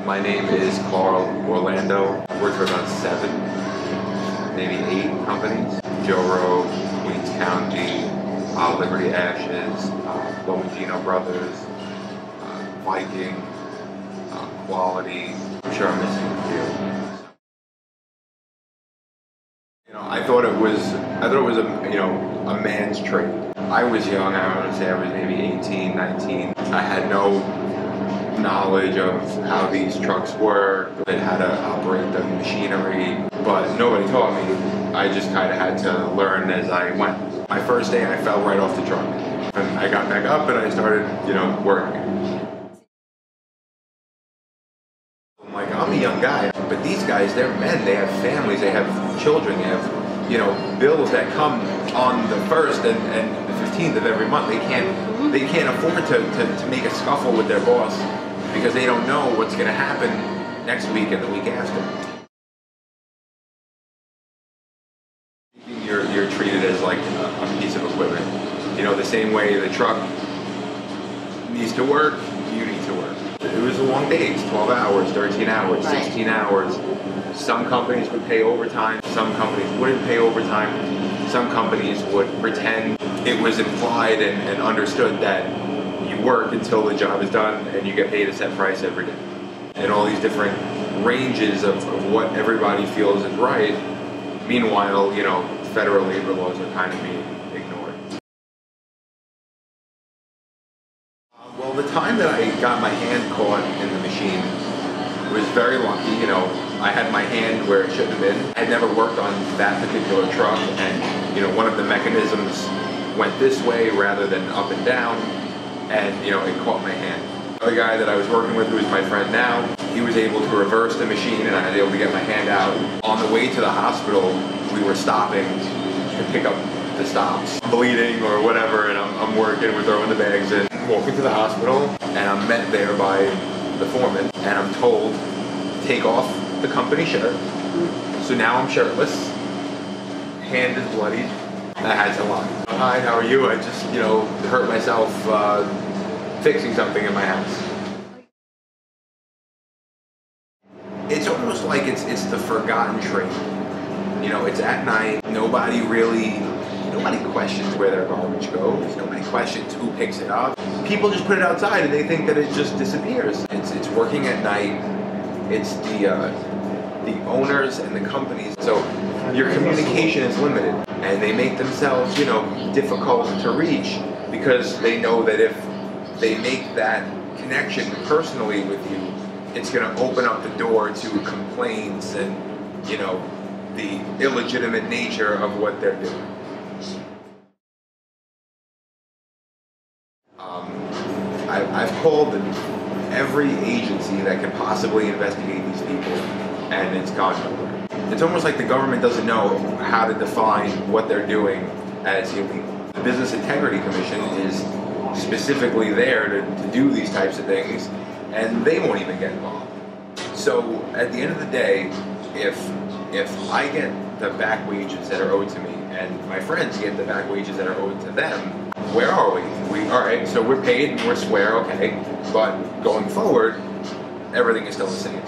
My name is Carl Orlando. I work for about 7, maybe 8 companies. Joe Rowe, Queens County, Liberty Ashes, Lomagino Brothers, Viking, Quality. I'm sure I'm missing a few. You know, I thought it was a man's trade. I was young. I would say I was maybe 18, 19. I had no knowledge of how these trucks work and how to operate the machinery, but nobody taught me. I just kind of had to learn as I went. My first day, I fell right off the truck, and I got back up and I started, working. I'm like, I'm a young guy, but these guys, they're men. They have families. They have children. They have, bills that come on the 1st and the 15th of every month. They can't afford to make a scuffle with their boss because they don't know what's going to happen next week and the week after. You're treated as like a piece of equipment. The same way the truck needs to work, you need to work. It was a long day, 12 hours, 13 hours, 16 hours. Some companies would pay overtime, some companies wouldn't pay overtime. Some companies would pretend it was implied and understood that you work until the job is done and you get paid a set price every day. And all these different ranges of what everybody feels is right. Meanwhile, federal labor laws are kind of being ignored. Well, the time that I got my hand caught in the machine was very lucky. I had my hand where it shouldn't have been. I had never worked on that particular truck, and one of the mechanisms went this way rather than up and down, and it caught my hand. The guy that I was working with, who is my friend now, he was able to reverse the machine, and I was able to get my hand out. On the way to the hospital, we were stopping to pick up the stops. I'm bleeding or whatever, and I'm working, we're throwing the bags in. Walking to the hospital, and I'm met there by the foreman, and I'm told, take off the company shirt. So now I'm shirtless, hand is bloody. I had to lie. Hi, how are you? I just, hurt myself fixing something in my house. It's almost like it's the forgotten trade. It's at night, nobody questions where their garbage goes, nobody questions who picks it up. People just put it outside and they think that it just disappears. It's working at night, it's the owners and the companies, so your communication is limited, and they make themselves, difficult to reach because they know that if they make that connection personally with you, it's going to open up the door to complaints and, the illegitimate nature of what they're doing. I've called every agency that can possibly investigate these people, and it's gone nowhere. It's almost like the government doesn't know how to define what they're doing as illegal. The Business Integrity Commission is specifically there to do these types of things, and they won't even get involved. So at the end of the day, if I get the back wages that are owed to me, and my friends get the back wages that are owed to them, where are we? All right, so we're paid and we're square, okay, but going forward, everything is still the same.